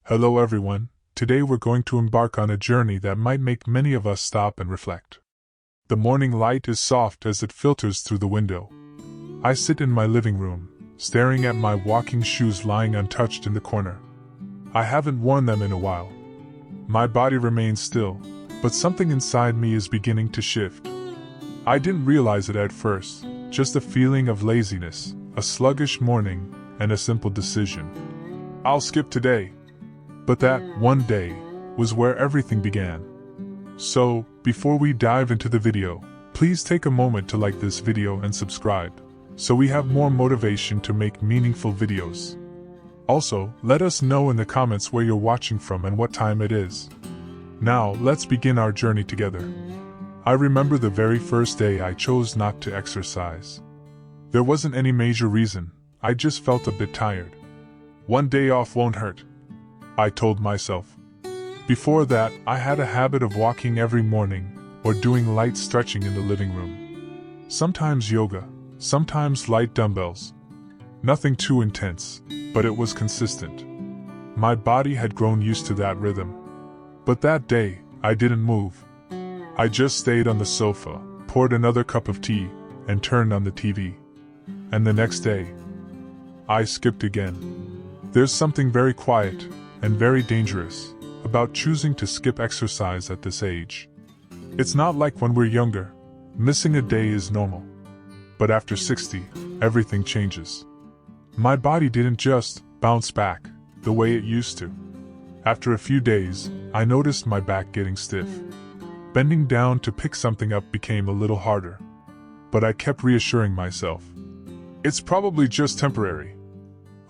Hello everyone, today we're going to embark on a journey that might make many of us stop and reflect. The morning light is soft as it filters through the window. I sit in my living room, staring at my walking shoes lying untouched in the corner. I haven't worn them in a while. My body remains still, but something inside me is beginning to shift. I didn't realize it at first, just a feeling of laziness, a sluggish morning, and a simple decision. I'll skip today. But that one day was where everything began. So, before we dive into the video, please take a moment to like this video and subscribe, so we have more motivation to make meaningful videos. Also, let us know in the comments where you're watching from and what time it is. Now, let's begin our journey together. I remember the very first day I chose not to exercise. There wasn't any major reason, I just felt a bit tired. One day off won't hurt, I told myself. Before that, I had a habit of walking every morning, or doing light stretching in the living room. Sometimes yoga, sometimes light dumbbells. Nothing too intense, but it was consistent. My body had grown used to that rhythm. But that day, I didn't move. I just stayed on the sofa, poured another cup of tea, and turned on the TV. And the next day, I skipped again. There's something very quiet and very dangerous about choosing to skip exercise at this age. It's not like when we're younger, missing a day is normal. But after 60, everything changes. My body didn't just bounce back the way it used to. After a few days, I noticed my back getting stiff. Bending down to pick something up became a little harder. But I kept reassuring myself. It's probably just temporary.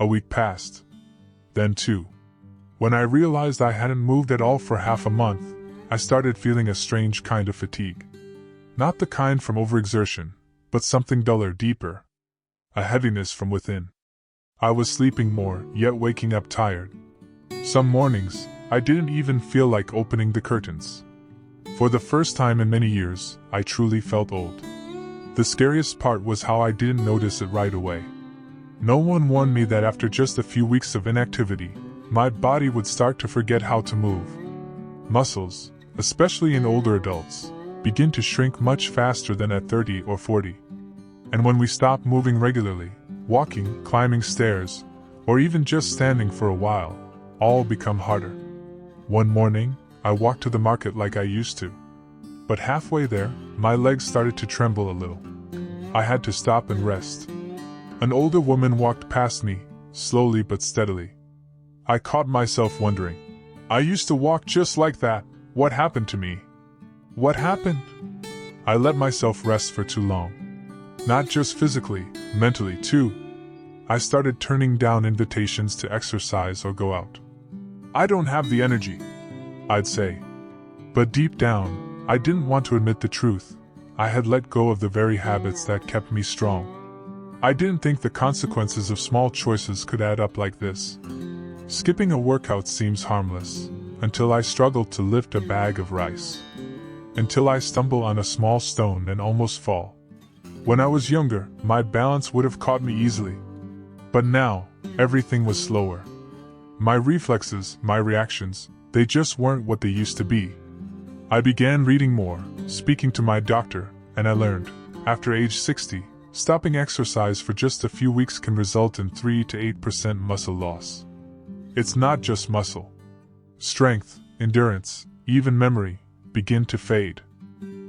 A week passed. Then 2. When I realized I hadn't moved at all for half a month, I started feeling a strange kind of fatigue. Not the kind from overexertion, but something duller, deeper. A heaviness from within. I was sleeping more, yet waking up tired. Some mornings, I didn't even feel like opening the curtains. For the first time in many years, I truly felt old. The scariest part was how I didn't notice it right away. No one warned me that after just a few weeks of inactivity, my body would start to forget how to move. Muscles, especially in older adults, begin to shrink much faster than at 30 or 40. And when we stop moving regularly, walking, climbing stairs, or even just standing for a while, all become harder. One morning, I walked to the market like I used to. But halfway there, my legs started to tremble a little. I had to stop and rest. An older woman walked past me, slowly but steadily. I caught myself wondering. I used to walk just like that. What happened to me? What happened? I let myself rest for too long. Not just physically, mentally too. I started turning down invitations to exercise or go out. I don't have the energy, I'd say. But deep down, I didn't want to admit the truth. I had let go of the very habits that kept me strong. I didn't think the consequences of small choices could add up like this. Skipping a workout seems harmless, until I struggle to lift a bag of rice. Until I stumble on a small stone and almost fall. When I was younger, my balance would have caught me easily. But now, everything was slower. My reflexes, my reactions, they just weren't what they used to be. I began reading more, speaking to my doctor, and I learned, after age 60, stopping exercise for just a few weeks can result in 3 to 8% muscle loss. It's not just muscle. Strength, endurance, even memory, begin to fade.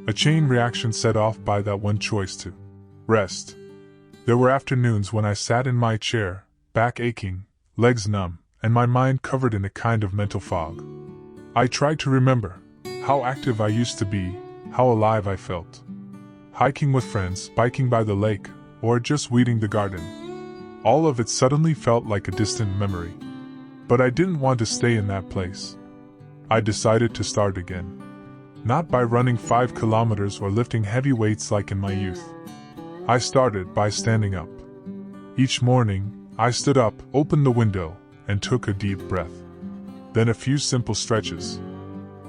A chain reaction set off by that one choice to rest. There were afternoons when I sat in my chair, back aching, legs numb, and my mind covered in a kind of mental fog. I tried to remember how active I used to be, how alive I felt. Hiking with friends, biking by the lake, or just weeding the garden. All of it suddenly felt like a distant memory. But I didn't want to stay in that place. I decided to start again. Not by running 5 kilometers or lifting heavy weights like in my youth. I started by standing up. Each morning, I stood up, opened the window, and took a deep breath. Then a few simple stretches.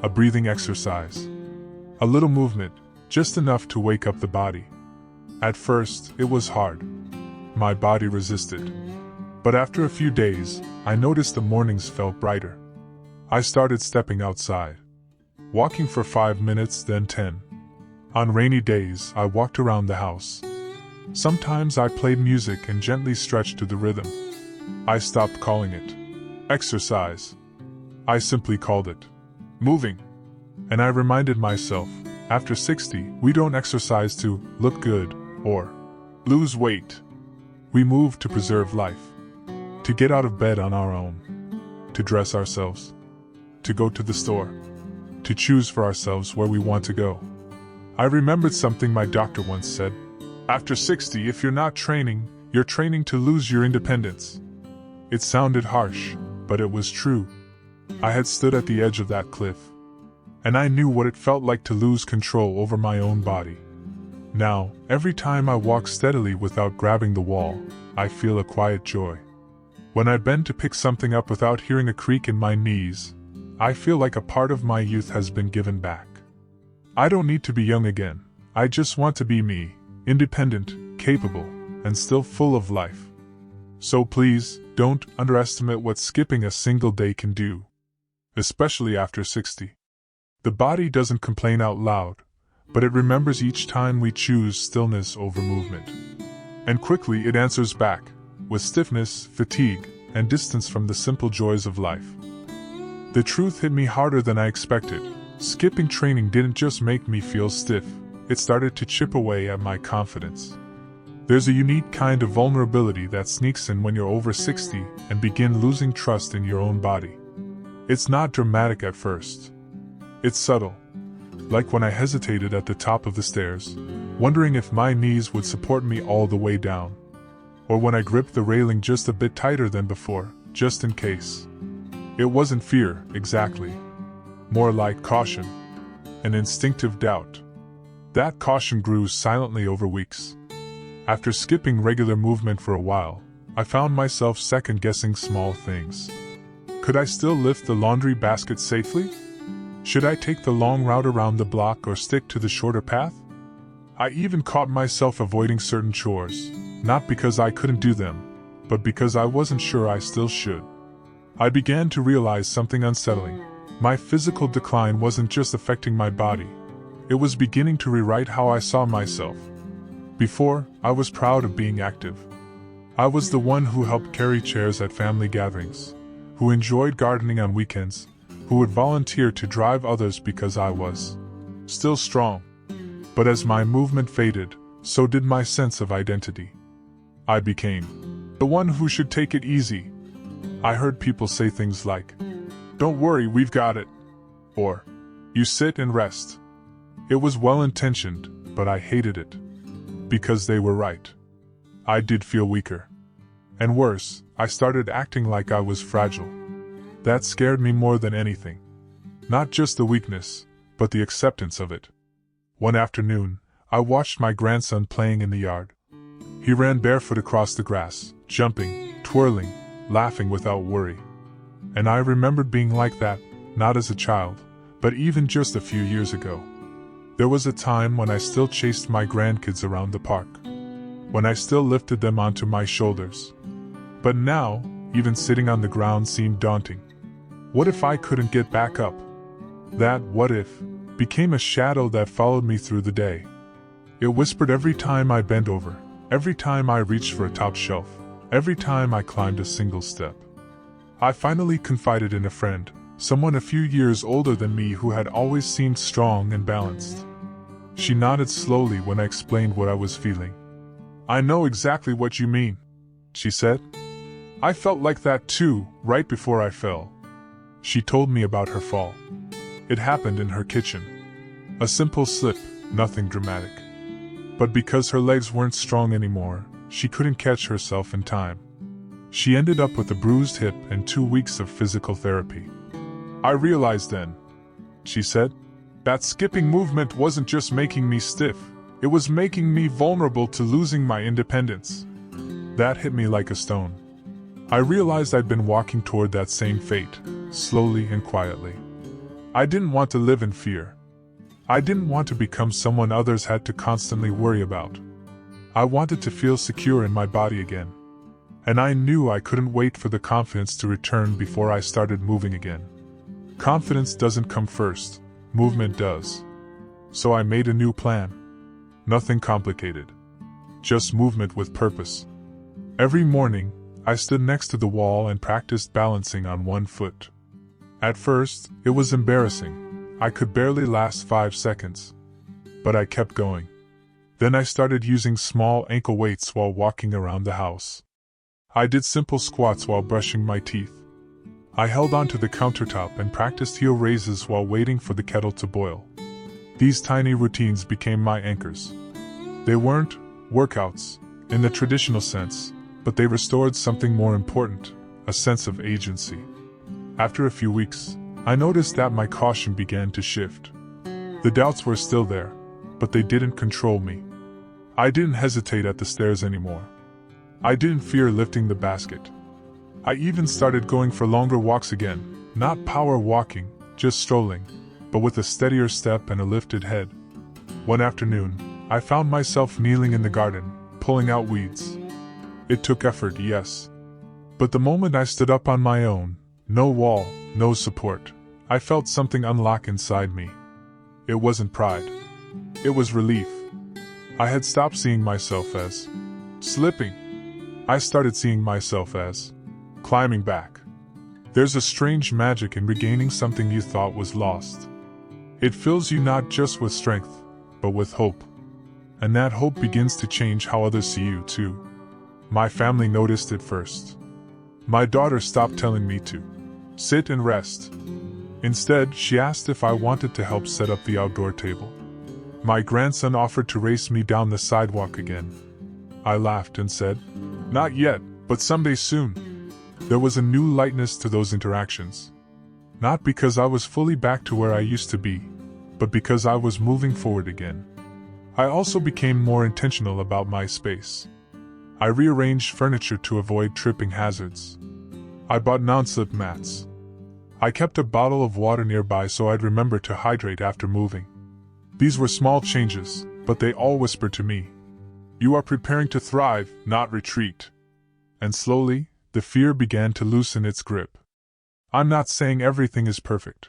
A breathing exercise. A little movement, just enough to wake up the body. At first, it was hard. My body resisted. But after a few days, I noticed the mornings felt brighter. I started stepping outside, walking for 5 minutes, then 10. On rainy days, I walked around the house. Sometimes I played music and gently stretched to the rhythm. I stopped calling it exercise. I simply called it moving. And I reminded myself, after 60, we don't exercise to look good or lose weight. We move to preserve life, to get out of bed on our own, to dress ourselves, to go to the store, to choose for ourselves where we want to go. I remembered something my doctor once said. After 60, if you're not training, you're training to lose your independence. It sounded harsh, but it was true. I had stood at the edge of that cliff, and I knew what it felt like to lose control over my own body. Now, every time I walk steadily without grabbing the wall, I feel a quiet joy. When I bend to pick something up without hearing a creak in my knees, I feel like a part of my youth has been given back. I don't need to be young again. I just want to be me, independent, capable, and still full of life. So please, don't underestimate what skipping a single day can do, especially after 60. The body doesn't complain out loud, but it remembers each time we choose stillness over movement. And quickly it answers back, with stiffness, fatigue, and distance from the simple joys of life. The truth hit me harder than I expected. Skipping training didn't just make me feel stiff, it started to chip away at my confidence. There's a unique kind of vulnerability that sneaks in when you're over 60 and begin losing trust in your own body. It's not dramatic at first. It's subtle. Like when I hesitated at the top of the stairs, wondering if my knees would support me all the way down. Or when I gripped the railing just a bit tighter than before, just in case. It wasn't fear, exactly. More like caution. An instinctive doubt. That caution grew silently over weeks. After skipping regular movement for a while, I found myself second-guessing small things. Could I still lift the laundry basket safely? Should I take the long route around the block or stick to the shorter path? I even caught myself avoiding certain chores, not because I couldn't do them, but because I wasn't sure I still should. I began to realize something unsettling. My physical decline wasn't just affecting my body. It was beginning to rewrite how I saw myself. Before, I was proud of being active. I was the one who helped carry chairs at family gatherings, who enjoyed gardening on weekends, who would volunteer to drive others because I was still strong. But as my movement faded, so did my sense of identity. I became the one who should take it easy. I heard people say things like, "Don't worry, we've got it," or "You sit and rest." It was well-intentioned, but I hated it. Because they were right. I did feel weaker. And worse, I started acting like I was fragile. That scared me more than anything. Not just the weakness, but the acceptance of it. One afternoon, I watched my grandson playing in the yard. He ran barefoot across the grass, jumping, twirling, laughing without worry. And I remembered being like that, not as a child, but even just a few years ago. There was a time when I still chased my grandkids around the park. When I still lifted them onto my shoulders. But now, even sitting on the ground seemed daunting. What if I couldn't get back up? That "what if" became a shadow that followed me through the day. It whispered every time I bent over, every time I reached for a top shelf, every time I climbed a single step. I finally confided in a friend, someone a few years older than me who had always seemed strong and balanced. She nodded slowly when I explained what I was feeling. "I know exactly what you mean," she said. "I felt like that too, right before I fell." She told me about her fall. It happened in her kitchen. A simple slip, nothing dramatic. But because her legs weren't strong anymore, she couldn't catch herself in time. She ended up with a bruised hip and 2 weeks of physical therapy. "I realized then," she said, "that skipping movement wasn't just making me stiff, it was making me vulnerable to losing my independence." That hit me like a stone. I realized I'd been walking toward that same fate, slowly and quietly. I didn't want to live in fear. I didn't want to become someone others had to constantly worry about. I wanted to feel secure in my body again. And I knew I couldn't wait for the confidence to return before I started moving again. Confidence doesn't come first, movement does. So I made a new plan. Nothing complicated. Just movement with purpose. Every morning, I stood next to the wall and practiced balancing on one foot. At first, it was embarrassing. I could barely last 5 seconds. But I kept going. Then I started using small ankle weights while walking around the house. I did simple squats while brushing my teeth. I held onto the countertop and practiced heel raises while waiting for the kettle to boil. These tiny routines became my anchors. They weren't workouts in the traditional sense, but they restored something more important, a sense of agency. After a few weeks, I noticed that my caution began to shift. The doubts were still there, but they didn't control me. I didn't hesitate at the stairs anymore. I didn't fear lifting the basket. I even started going for longer walks again, not power walking, just strolling, but with a steadier step and a lifted head. One afternoon, I found myself kneeling in the garden, pulling out weeds. It took effort, yes. But the moment I stood up on my own, no wall, no support, I felt something unlock inside me. It wasn't pride. It was relief. I had stopped seeing myself as slipping. I started seeing myself as climbing back. There's a strange magic in regaining something you thought was lost. It fills you not just with strength, but with hope. And that hope begins to change how others see you too. My family noticed it first. My daughter stopped telling me to sit and rest. Instead, she asked if I wanted to help set up the outdoor table. My grandson offered to race me down the sidewalk again. I laughed and said, "Not yet, but someday soon." There was a new lightness to those interactions. Not because I was fully back to where I used to be, but because I was moving forward again. I also became more intentional about my space. I rearranged furniture to avoid tripping hazards. I bought non-slip mats. I kept a bottle of water nearby so I'd remember to hydrate after moving. These were small changes, but they all whispered to me, "You are preparing to thrive, not retreat." And slowly, the fear began to loosen its grip. I'm not saying everything is perfect.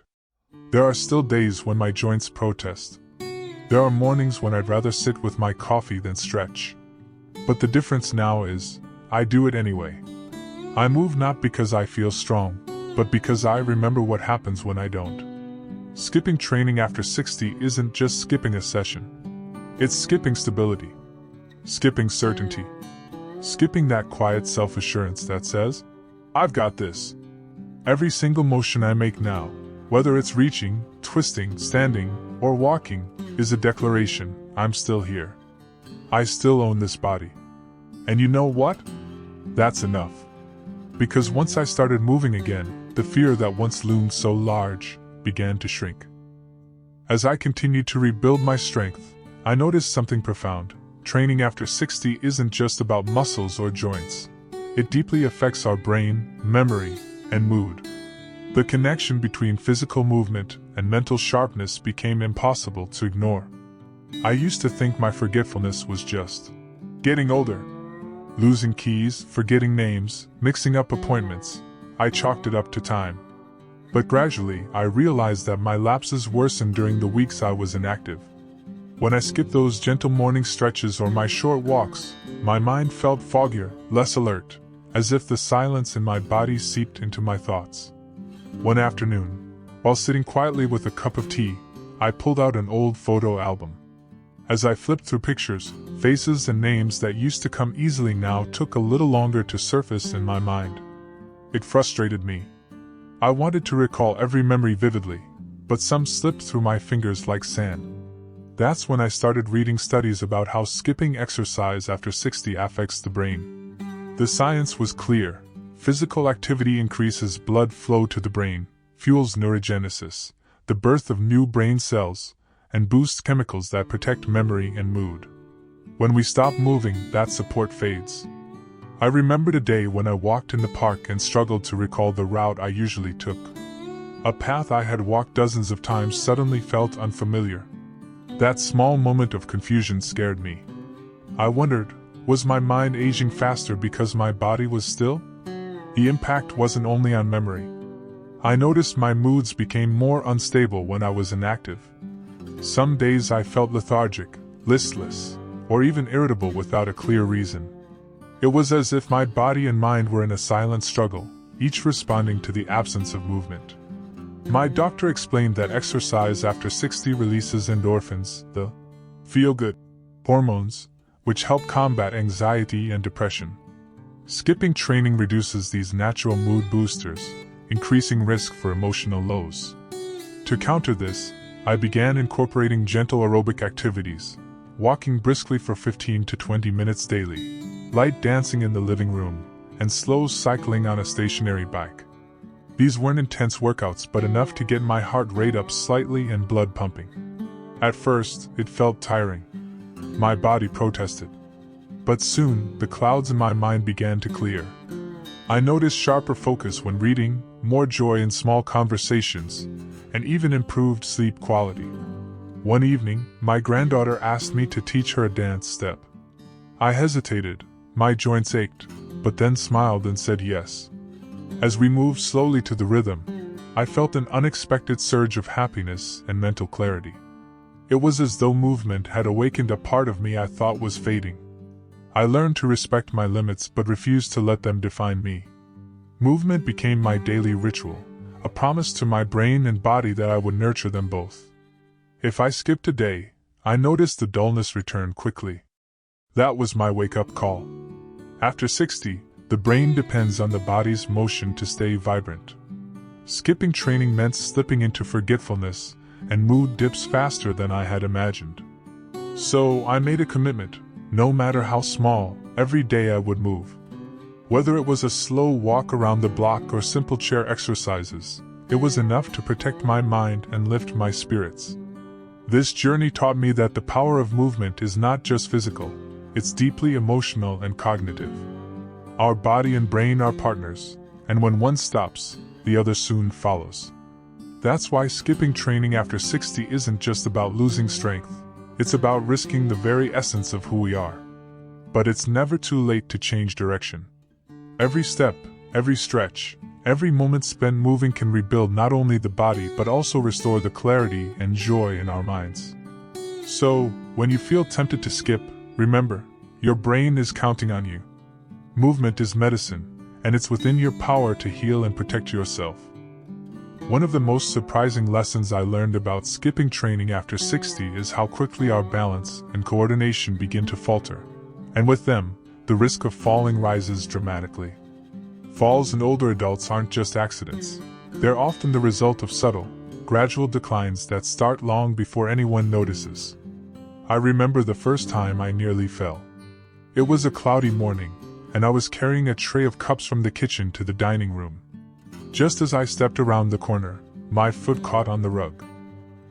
There are still days when my joints protest. There are mornings when I'd rather sit with my coffee than stretch. But the difference now is, I do it anyway. I move not because I feel strong, but because I remember what happens when I don't. Skipping training after 60 isn't just skipping a session. It's skipping stability. Skipping certainty. Skipping that quiet self-assurance that says, "I've got this." Every single motion I make now, whether it's reaching, twisting, standing, or walking, is a declaration, I'm still here. I still own this body. And you know what? That's enough. Because once I started moving again, the fear that once loomed so large began to shrink. As I continued to rebuild my strength, I noticed something profound. Training after 60 isn't just about muscles or joints. It deeply affects our brain, memory, and mood. The connection between physical movement and mental sharpness became impossible to ignore. I used to think my forgetfulness was just getting older. Losing keys, forgetting names, mixing up appointments. I chalked it up to time. But gradually, I realized that my lapses worsened during the weeks I was inactive. When I skipped those gentle morning stretches or my short walks, my mind felt foggier, less alert, as if the silence in my body seeped into my thoughts. One afternoon, while sitting quietly with a cup of tea, I pulled out an old photo album. As I flipped through pictures, faces and names that used to come easily now took a little longer to surface in my mind. It frustrated me. I wanted to recall every memory vividly, but some slipped through my fingers like sand. That's when I started reading studies about how skipping exercise after 60 affects the brain. The science was clear. Physical activity increases blood flow to the brain, fuels neurogenesis, the birth of new brain cells, and boosts chemicals that protect memory and mood. When we stop moving, that support fades. I remembered a day when I walked in the park and struggled to recall the route I usually took. A path I had walked dozens of times suddenly felt unfamiliar. That small moment of confusion scared me. I wondered, was my mind aging faster because my body was still? The impact wasn't only on memory. I noticed my moods became more unstable when I was inactive. Some days I felt lethargic, listless, or even irritable without a clear reason. It was as if my body and mind were in a silent struggle, each responding to the absence of movement. My doctor explained that exercise after 60 releases endorphins, the feel-good hormones, which help combat anxiety and depression. Skipping training reduces these natural mood boosters, increasing risk for emotional lows. To counter this, I began incorporating gentle aerobic activities, walking briskly for 15 to 20 minutes daily, light dancing in the living room, and slow cycling on a stationary bike. These weren't intense workouts but enough to get my heart rate up slightly and blood pumping. At first, it felt tiring. My body protested. But soon, the clouds in my mind began to clear. I noticed sharper focus when reading, more joy in small conversations, and even improved sleep quality. One evening, my granddaughter asked me to teach her a dance step. I hesitated, my joints ached, but then smiled and said yes. As we moved slowly to the rhythm, I felt an unexpected surge of happiness and mental clarity. It was as though movement had awakened a part of me I thought was fading. I learned to respect my limits but refused to let them define me. Movement became my daily ritual, a promise to my brain and body that I would nurture them both. If I skipped a day, I noticed the dullness return quickly. That was my wake-up call. After 60, the brain depends on the body's motion to stay vibrant. Skipping training meant slipping into forgetfulness, and mood dips faster than I had imagined. So I made a commitment. No matter how small, every day I would move. Whether it was a slow walk around the block or simple chair exercises, it was enough to protect my mind and lift my spirits. This journey taught me that the power of movement is not just physical, it's deeply emotional and cognitive. Our body and brain are partners, and when one stops, the other soon follows. That's why skipping training after 60 isn't just about losing strength. It's about risking the very essence of who we are. But it's never too late to change direction. Every step, every stretch, every moment spent moving can rebuild not only the body but also restore the clarity and joy in our minds. So, when you feel tempted to skip, remember, your brain is counting on you. Movement is medicine, and it's within your power to heal and protect yourself. One of the most surprising lessons I learned about skipping training after 60 is how quickly our balance and coordination begin to falter. And with them, the risk of falling rises dramatically. Falls in older adults aren't just accidents. They're often the result of subtle, gradual declines that start long before anyone notices. I remember the first time I nearly fell. It was a cloudy morning, and I was carrying a tray of cups from the kitchen to the dining room. Just as I stepped around the corner, my foot caught on the rug.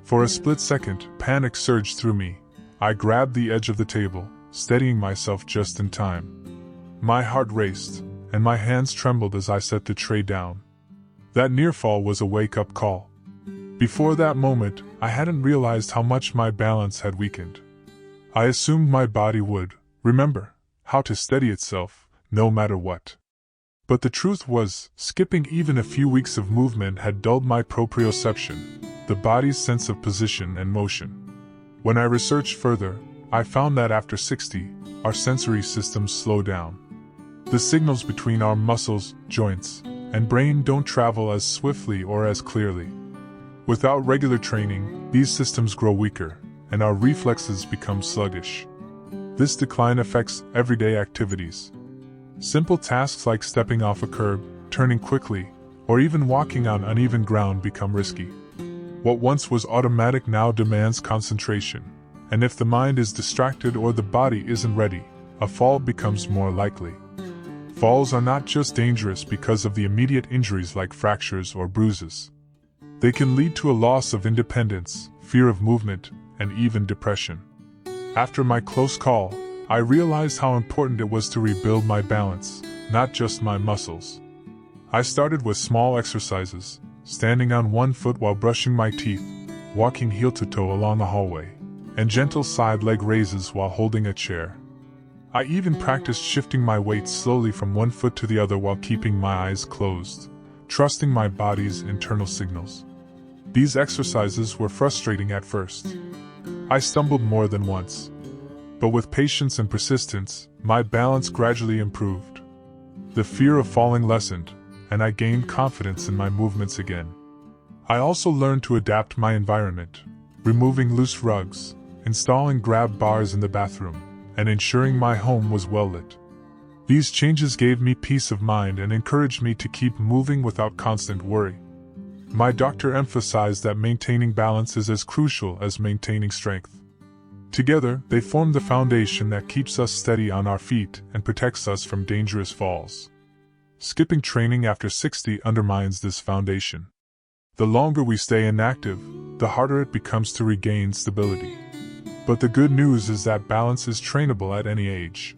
For a split second, panic surged through me. I grabbed the edge of the table, steadying myself just in time. My heart raced, and my hands trembled as I set the tray down. That near fall was a wake-up call. Before that moment, I hadn't realized how much my balance had weakened. I assumed my body would remember how to steady itself, no matter what. But the truth was, skipping even a few weeks of movement had dulled my proprioception, the body's sense of position and motion. When I researched further, I found that after 60, our sensory systems slow down. The signals between our muscles, joints, and brain don't travel as swiftly or as clearly. Without regular training, these systems grow weaker, and our reflexes become sluggish. This decline affects everyday activities. Simple tasks like stepping off a curb, turning quickly, or even walking on uneven ground become risky. What once was automatic now demands concentration, and if the mind is distracted or the body isn't ready, a fall becomes more likely. Falls are not just dangerous because of the immediate injuries like fractures or bruises. They can lead to a loss of independence, fear of movement, and even depression. After my close call, I realized how important it was to rebuild my balance, not just my muscles. I started with small exercises, standing on one foot while brushing my teeth, walking heel to toe along the hallway, and gentle side leg raises while holding a chair. I even practiced shifting my weight slowly from one foot to the other while keeping my eyes closed, trusting my body's internal signals. These exercises were frustrating at first. I stumbled more than once. But with patience and persistence, my balance gradually improved. The fear of falling lessened, and I gained confidence in my movements again. I also learned to adapt my environment, removing loose rugs, installing grab bars in the bathroom, and ensuring my home was well lit. These changes gave me peace of mind and encouraged me to keep moving without constant worry. My doctor emphasized that maintaining balance is as crucial as maintaining strength. Together, they form the foundation that keeps us steady on our feet and protects us from dangerous falls. Skipping training after 60 undermines this foundation. The longer we stay inactive, the harder it becomes to regain stability. But the good news is that balance is trainable at any age.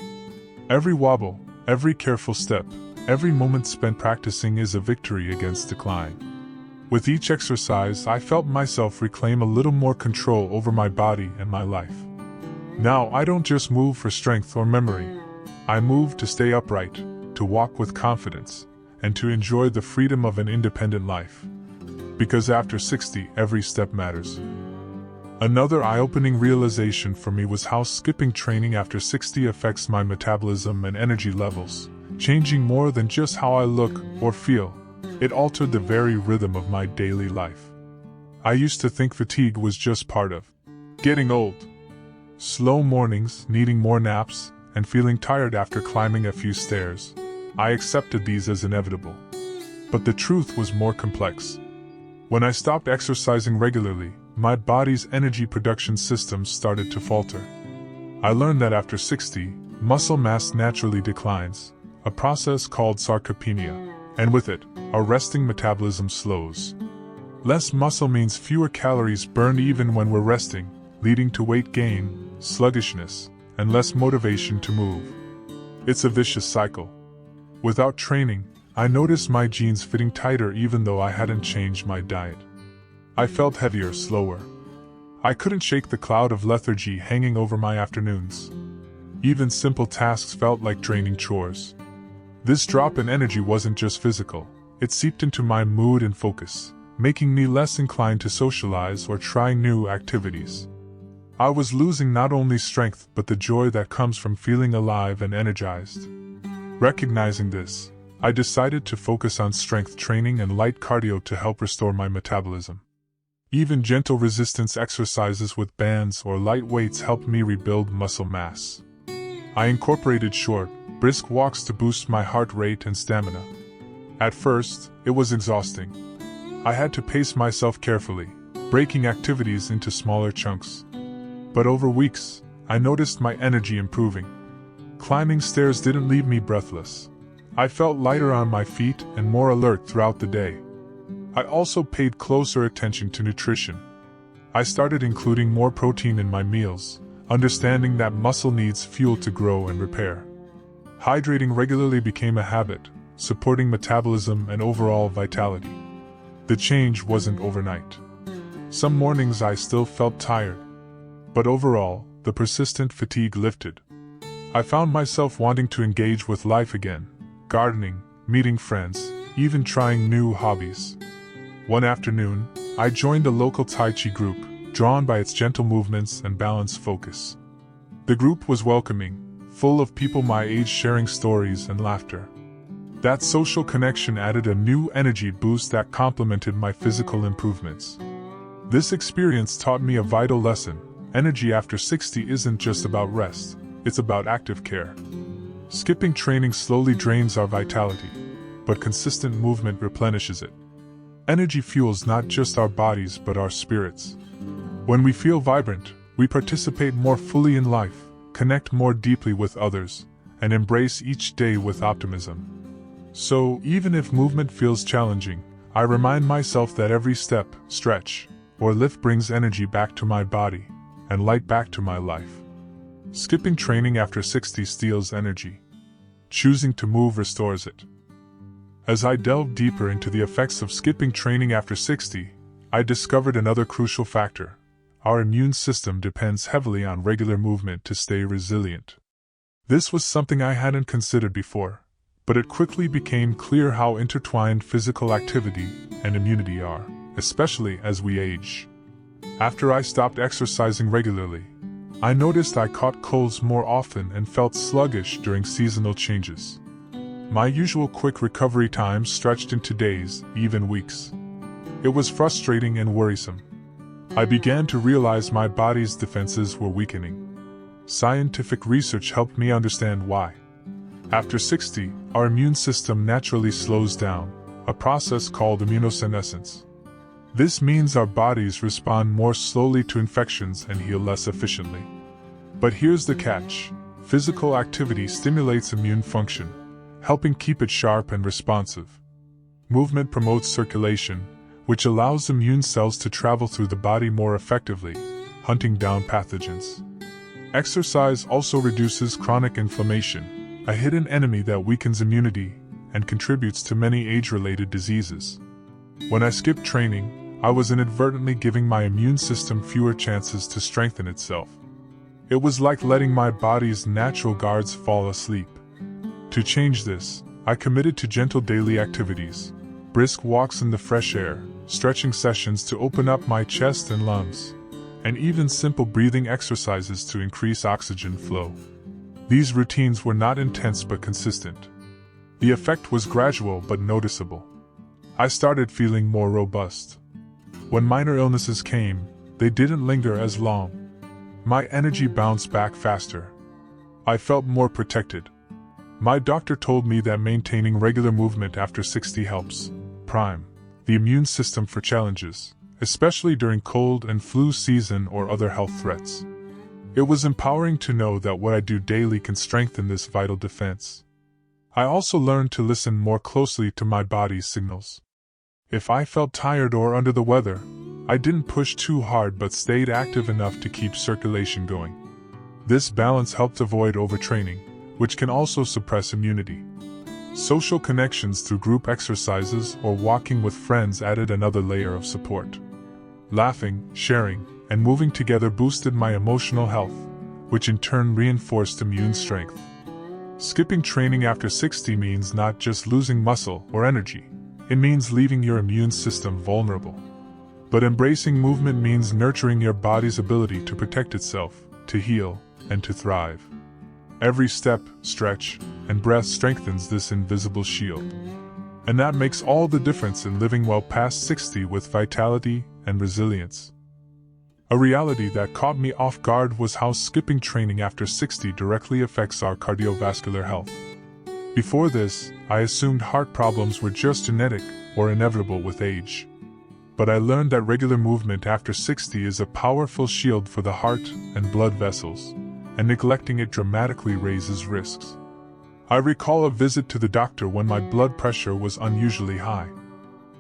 Every wobble, every careful step, every moment spent practicing is a victory against decline. With each exercise, I felt myself reclaim a little more control over my body and my life. Now I don't just move for strength or memory. I move to stay upright, to walk with confidence, and to enjoy the freedom of an independent life. Because after 60, every step matters. Another eye-opening realization for me was how skipping training after 60 affects my metabolism and energy levels, changing more than just how I look or feel. It altered the very rhythm of my daily life. I used to think fatigue was just part of getting old. Slow mornings, needing more naps, and feeling tired after climbing a few stairs. I accepted these as inevitable. But the truth was more complex. When I stopped exercising regularly, my body's energy production systems started to falter. I learned that after 60, muscle mass naturally declines, a process called sarcopenia, and with it, our resting metabolism slows. Less muscle means fewer calories burned even when we're resting, leading to weight gain, sluggishness, and less motivation to move. It's a vicious cycle. Without training, I noticed my jeans fitting tighter even though I hadn't changed my diet. I felt heavier, slower. I couldn't shake the cloud of lethargy hanging over my afternoons. Even simple tasks felt like draining chores. This drop in energy wasn't just physical, it seeped into my mood and focus, making me less inclined to socialize or try new activities. I was losing not only strength but the joy that comes from feeling alive and energized. Recognizing this, I decided to focus on strength training and light cardio to help restore my metabolism. Even gentle resistance exercises with bands or light weights helped me rebuild muscle mass. I incorporated short, brisk walks to boost my heart rate and stamina. At first, it was exhausting. I had to pace myself carefully, breaking activities into smaller chunks. But over weeks, I noticed my energy improving. Climbing stairs didn't leave me breathless. I felt lighter on my feet and more alert throughout the day. I also paid closer attention to nutrition. I started including more protein in my meals, understanding that muscle needs fuel to grow and repair. Hydrating regularly became a habit, supporting metabolism and overall vitality. The change wasn't overnight. Some mornings I still felt tired. But overall, the persistent fatigue lifted. I found myself wanting to engage with life again, gardening, meeting friends, even trying new hobbies. One afternoon, I joined a local Tai Chi group, drawn by its gentle movements and balanced focus. The group was welcoming, full of people my age sharing stories and laughter. That social connection added a new energy boost that complemented my physical improvements. This experience taught me a vital lesson: energy after 60 isn't just about rest, it's about active care. Skipping training slowly drains our vitality, but consistent movement replenishes it. Energy fuels not just our bodies but our spirits. When we feel vibrant, we participate more fully in life, connect more deeply with others, and embrace each day with optimism. So, even if movement feels challenging, I remind myself that every step, stretch, or lift brings energy back to my body, and light back to my life. Skipping training after 60 steals energy. Choosing to move restores it. As I delved deeper into the effects of skipping training after 60, I discovered another crucial factor. Our immune system depends heavily on regular movement to stay resilient. This was something I hadn't considered before, but it quickly became clear how intertwined physical activity and immunity are, especially as we age. After I stopped exercising regularly, I noticed I caught colds more often and felt sluggish during seasonal changes. My usual quick recovery time stretched into days, even weeks. It was frustrating and worrisome. I began to realize my body's defenses were weakening. Scientific research helped me understand why. After 60, our immune system naturally slows down, a process called immunosenescence. This means our bodies respond more slowly to infections and heal less efficiently. But here's the catch: physical activity stimulates immune function, helping keep it sharp and responsive. Movement promotes circulation, which allows immune cells to travel through the body more effectively, hunting down pathogens. Exercise also reduces chronic inflammation, a hidden enemy that weakens immunity and contributes to many age-related diseases. When I skipped training, I was inadvertently giving my immune system fewer chances to strengthen itself. It was like letting my body's natural guards fall asleep. To change this, I committed to gentle daily activities, brisk walks in the fresh air, stretching sessions to open up my chest and lungs, and even simple breathing exercises to increase oxygen flow. These routines were not intense but consistent. The effect was gradual but noticeable. I started feeling more robust. When minor illnesses came, they didn't linger as long. My energy bounced back faster. I felt more protected. My doctor told me that maintaining regular movement after 60 helps prime the immune system for challenges, especially during cold and flu season or other health threats. It was empowering to know that what I do daily can strengthen this vital defense. I also learned to listen more closely to my body's signals. If I felt tired or under the weather, I didn't push too hard but stayed active enough to keep circulation going. This balance helped avoid overtraining, which can also suppress immunity. Social connections through group exercises or walking with friends added another layer of support. Laughing, sharing, and moving together boosted my emotional health, which in turn reinforced immune strength. Skipping training after 60 means not just losing muscle or energy, it means leaving your immune system vulnerable. But embracing movement means nurturing your body's ability to protect itself, to heal, and to thrive. Every step, stretch, and breath strengthens this invisible shield. And that makes all the difference in living well past 60 with vitality and resilience. A reality that caught me off guard was how skipping training after 60 directly affects our cardiovascular health. Before this, I assumed heart problems were just genetic or inevitable with age. But I learned that regular movement after 60 is a powerful shield for the heart and blood vessels, and neglecting it dramatically raises risks. I recall a visit to the doctor when my blood pressure was unusually high.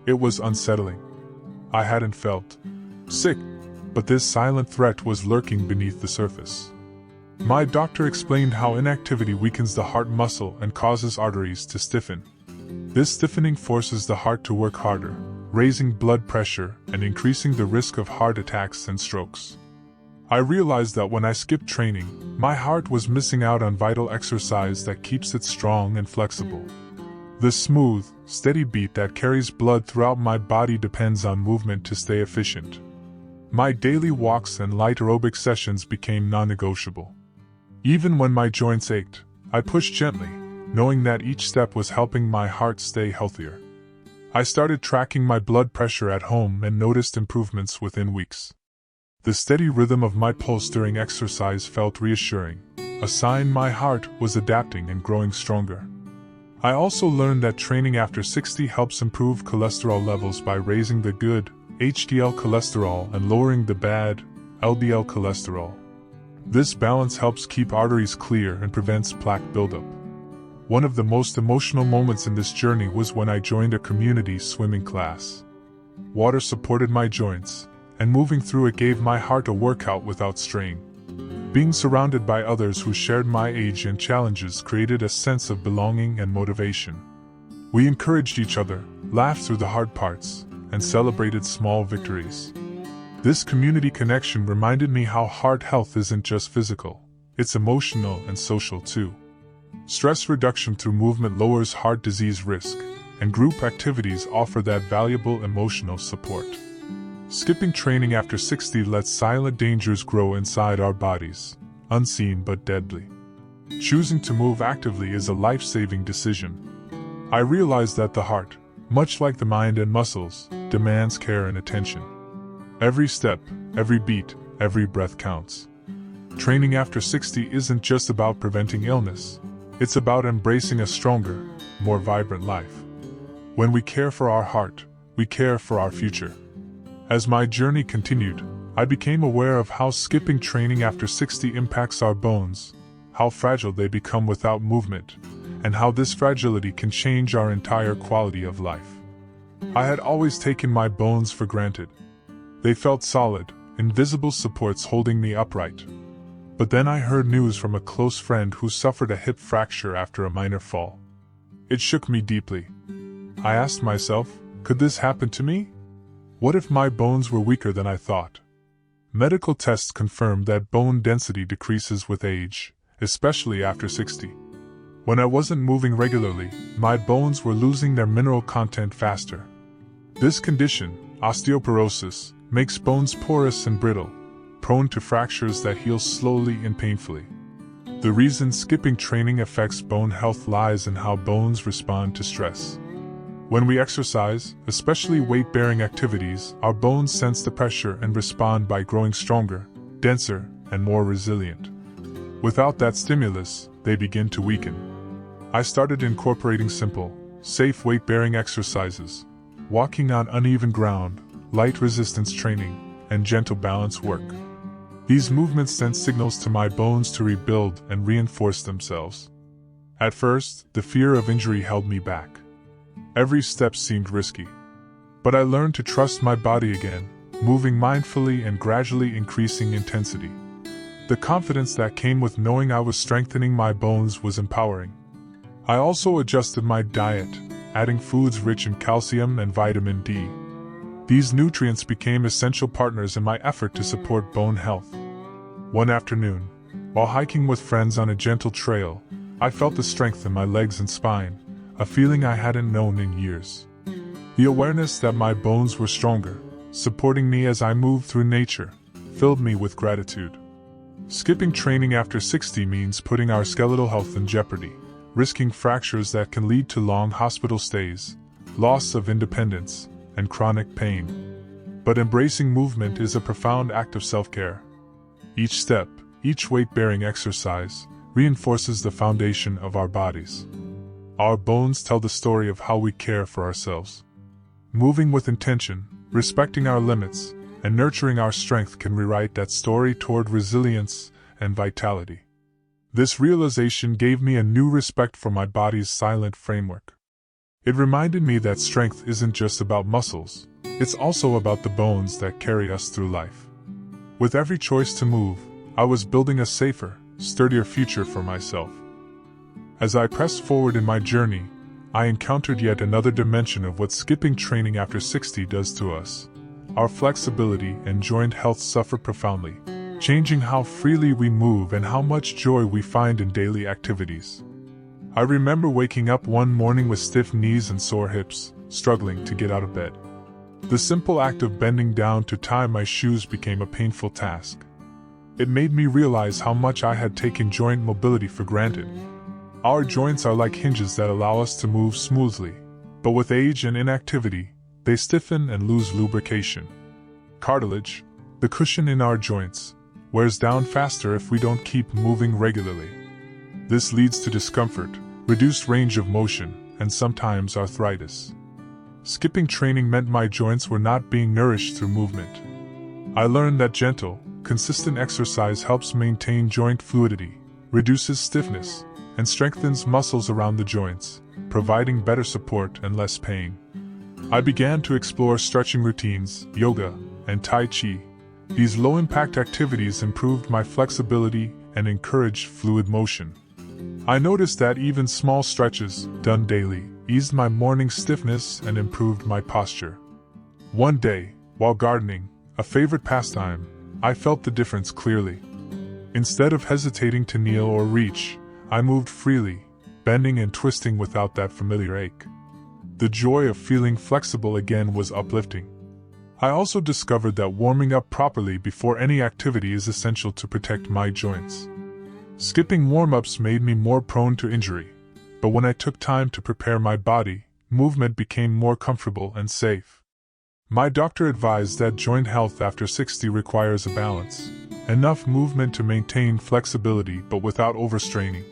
It was unsettling. I hadn't felt sick, but this silent threat was lurking beneath the surface. My doctor explained how inactivity weakens the heart muscle and causes arteries to stiffen. This stiffening forces the heart to work harder, raising blood pressure and increasing the risk of heart attacks and strokes. I realized that when I skipped training, my heart was missing out on vital exercise that keeps it strong and flexible. The smooth, steady beat that carries blood throughout my body depends on movement to stay efficient. My daily walks and light aerobic sessions became non-negotiable. Even when my joints ached, I pushed gently, knowing that each step was helping my heart stay healthier. I started tracking my blood pressure at home and noticed improvements within weeks. The steady rhythm of my pulse during exercise felt reassuring, a sign my heart was adapting and growing stronger. I also learned that training after 60 helps improve cholesterol levels by raising the good HDL cholesterol and lowering the bad LDL cholesterol. This balance helps keep arteries clear and prevents plaque buildup. One of the most emotional moments in this journey was when I joined a community swimming class. Water supported my joints, and moving through it gave my heart a workout without strain. Being surrounded by others who shared my age and challenges created a sense of belonging and motivation. We encouraged each other, laughed through the hard parts, and celebrated small victories. This community connection reminded me how heart health isn't just physical, it's emotional and social too. Stress reduction through movement lowers heart disease risk, and group activities offer that valuable emotional support. Skipping training after 60 lets silent dangers grow inside our bodies, unseen but deadly. Choosing to move actively is a life-saving decision. I realize that the heart, much like the mind and muscles, demands care and attention. Every step, every beat, every breath counts. Training after 60 isn't just about preventing illness. It's about embracing a stronger, more vibrant life. When we care for our heart, we care for our future. As my journey continued, I became aware of how skipping training after 60 impacts our bones, how fragile they become without movement, and how this fragility can change our entire quality of life. I had always taken my bones for granted. They felt solid, invisible supports holding me upright. But then I heard news from a close friend who suffered a hip fracture after a minor fall. It shook me deeply. I asked myself, could this happen to me? What if my bones were weaker than I thought? Medical tests confirmed that bone density decreases with age, especially after 60. When I wasn't moving regularly, my bones were losing their mineral content faster. This condition, osteoporosis, makes bones porous and brittle, prone to fractures that heal slowly and painfully. The reason skipping training affects bone health lies in how bones respond to stress. When we exercise, especially weight-bearing activities, our bones sense the pressure and respond by growing stronger, denser, and more resilient. Without that stimulus, they begin to weaken. I started incorporating simple, safe weight-bearing exercises, walking on uneven ground, light resistance training, and gentle balance work. These movements sent signals to my bones to rebuild and reinforce themselves. At first, the fear of injury held me back. Every step seemed risky. But I learned to trust my body again, moving mindfully and gradually increasing intensity. The confidence that came with knowing I was strengthening my bones was empowering. I also adjusted my diet, adding foods rich in calcium and vitamin D. These nutrients became essential partners in my effort to support bone health. One afternoon, while hiking with friends on a gentle trail, I felt the strength in my legs and spine, a feeling I hadn't known in years. The awareness that my bones were stronger, supporting me as I moved through nature, filled me with gratitude. Skipping training after 60 means putting our skeletal health in jeopardy, risking fractures that can lead to long hospital stays, loss of independence, and chronic pain. But embracing movement is a profound act of self-care. Each step, each weight-bearing exercise, reinforces the foundation of our bodies. Our bones tell the story of how we care for ourselves. Moving with intention, respecting our limits, and nurturing our strength can rewrite that story toward resilience and vitality. This realization gave me a new respect for my body's silent framework. It reminded me that strength isn't just about muscles, it's also about the bones that carry us through life. With every choice to move, I was building a safer, sturdier future for myself. As I pressed forward in my journey, I encountered yet another dimension of what skipping training after 60 does to us. Our flexibility and joint health suffer profoundly, changing how freely we move and how much joy we find in daily activities. I remember waking up one morning with stiff knees and sore hips, struggling to get out of bed. The simple act of bending down to tie my shoes became a painful task. It made me realize how much I had taken joint mobility for granted. Our joints are like hinges that allow us to move smoothly, but with age and inactivity, they stiffen and lose lubrication. Cartilage, the cushion in our joints, wears down faster if we don't keep moving regularly. This leads to discomfort, reduced range of motion, and sometimes arthritis. Skipping training meant my joints were not being nourished through movement. I learned that gentle, consistent exercise helps maintain joint fluidity, reduces stiffness, and strengthens muscles around the joints, providing better support and less pain. I began to explore stretching routines, yoga, and Tai Chi. These low-impact activities improved my flexibility and encouraged fluid motion. I noticed that even small stretches, done daily, eased my morning stiffness and improved my posture. One day, while gardening, a favorite pastime, I felt the difference clearly. Instead of hesitating to kneel or reach, I moved freely, bending and twisting without that familiar ache. The joy of feeling flexible again was uplifting. I also discovered that warming up properly before any activity is essential to protect my joints. Skipping warm-ups made me more prone to injury, but when I took time to prepare my body, movement became more comfortable and safe. My doctor advised that joint health after 60 requires a balance, enough movement to maintain flexibility but without overstraining.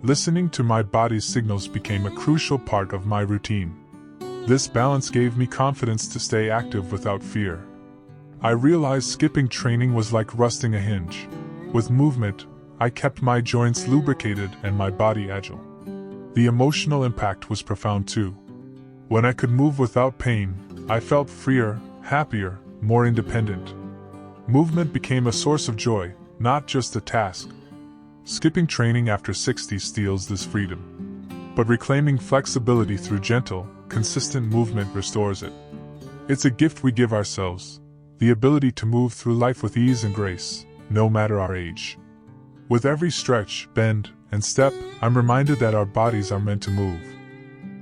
Listening to my body's signals became a crucial part of my routine. This balance gave me confidence to stay active without fear. I realized skipping training was like rusting a hinge. With movement, I kept my joints lubricated and my body agile. The emotional impact was profound too. When I could move without pain, I felt freer, happier, more independent. Movement became a source of joy, not just a task. Skipping training after 60 steals this freedom. But reclaiming flexibility through gentle, consistent movement restores it. It's a gift we give ourselves, the ability to move through life with ease and grace, no matter our age. With every stretch, bend, and step, I'm reminded that our bodies are meant to move.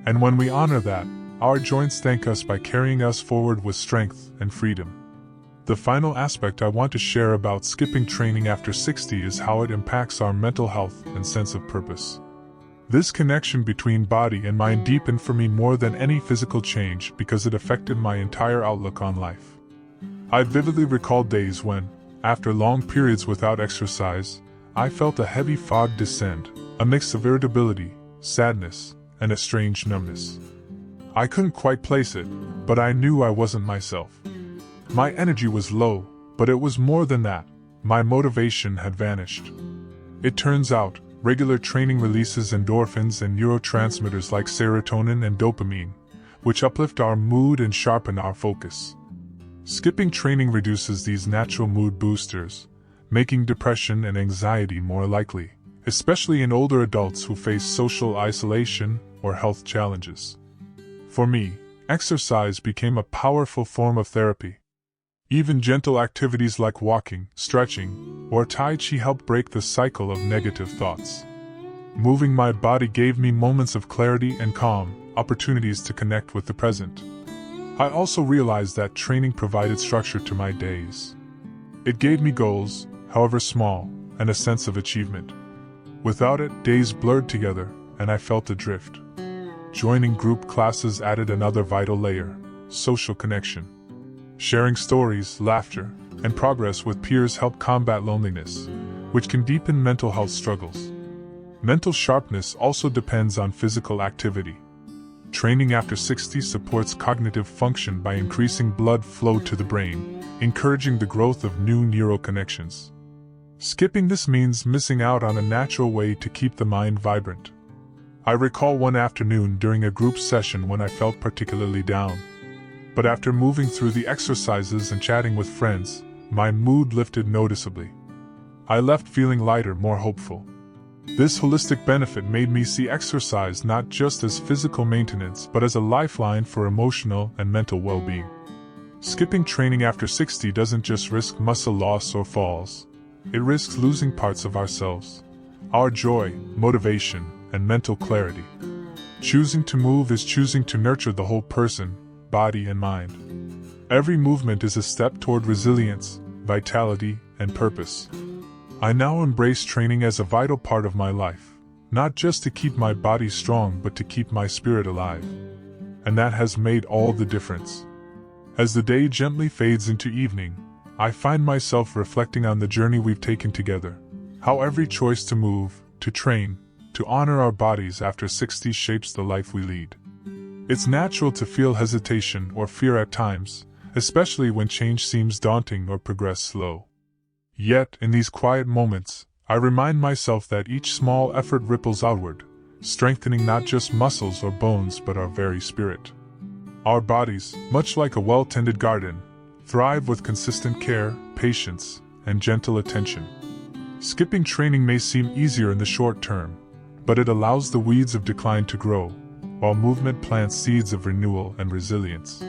And when we honor that, our joints thank us by carrying us forward with strength and freedom. The final aspect I want to share about skipping training after 60 is how it impacts our mental health and sense of purpose. This connection between body and mind deepened for me more than any physical change because it affected my entire outlook on life. I vividly recall days when, after long periods without exercise, I felt a heavy fog descend, a mix of irritability, sadness, and a strange numbness. I couldn't quite place it, but I knew I wasn't myself. My energy was low, but it was more than that. My motivation had vanished. It turns out, regular training releases endorphins and neurotransmitters like serotonin and dopamine, which uplift our mood and sharpen our focus. Skipping training reduces these natural mood boosters, making depression and anxiety more likely, especially in older adults who face social isolation or health challenges. For me, exercise became a powerful form of therapy. Even gentle activities like walking, stretching, or Tai Chi helped break the cycle of negative thoughts. Moving my body gave me moments of clarity and calm, opportunities to connect with the present. I also realized that training provided structure to my days. It gave me goals, however small, and a sense of achievement. Without it, days blurred together, and I felt adrift. Joining group classes added another vital layer: social connection. Sharing stories, laughter, and progress with peers help combat loneliness, which can deepen mental health struggles. Mental sharpness also depends on physical activity. Training after 60 supports cognitive function by increasing blood flow to the brain, encouraging the growth of new neural connections. Skipping this means missing out on a natural way to keep the mind vibrant. I recall one afternoon during a group session when I felt particularly down. But after moving through the exercises and chatting with friends, my mood lifted noticeably. I left feeling lighter, more hopeful. This holistic benefit made me see exercise not just as physical maintenance but as a lifeline for emotional and mental well-being. Skipping training after 60 doesn't just risk muscle loss or falls. It risks losing parts of ourselves: our joy, motivation, and mental clarity. Choosing to move is choosing to nurture the whole person, body and mind. Every movement is a step toward resilience, vitality, and purpose. I now embrace training as a vital part of my life, not just to keep my body strong but to keep my spirit alive. And that has made all the difference. As the day gently fades into evening, I find myself reflecting on the journey we've taken together, how every choice to move, to train, to honor our bodies after 60 shapes the life we lead. It's natural to feel hesitation or fear at times, especially when change seems daunting or progress slow. Yet, in these quiet moments, I remind myself that each small effort ripples outward, strengthening not just muscles or bones but our very spirit. Our bodies, much like a well-tended garden, thrive with consistent care, patience, and gentle attention. Skipping training may seem easier in the short term, but it allows the weeds of decline to grow, while movement plants seeds of renewal and resilience.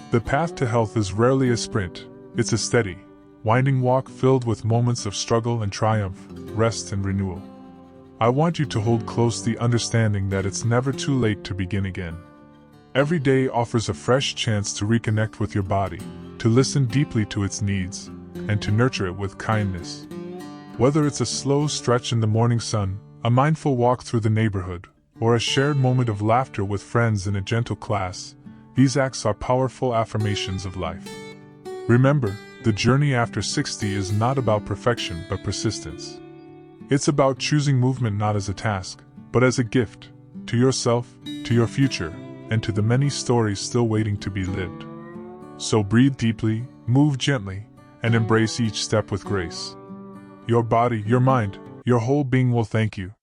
The path to health is rarely a sprint, it's a steady, winding walk filled with moments of struggle and triumph, rest and renewal. I want you to hold close the understanding that it's never too late to begin again. Every day offers a fresh chance to reconnect with your body, to listen deeply to its needs, and to nurture it with kindness. Whether it's a slow stretch in the morning sun, a mindful walk through the neighborhood, or a shared moment of laughter with friends in a gentle class, these acts are powerful affirmations of life. Remember, the journey after 60 is not about perfection but persistence. It's about choosing movement not as a task, but as a gift, to yourself, to your future, and to the many stories still waiting to be lived. So breathe deeply, move gently, and embrace each step with grace. Your body, your mind, your whole being will thank you.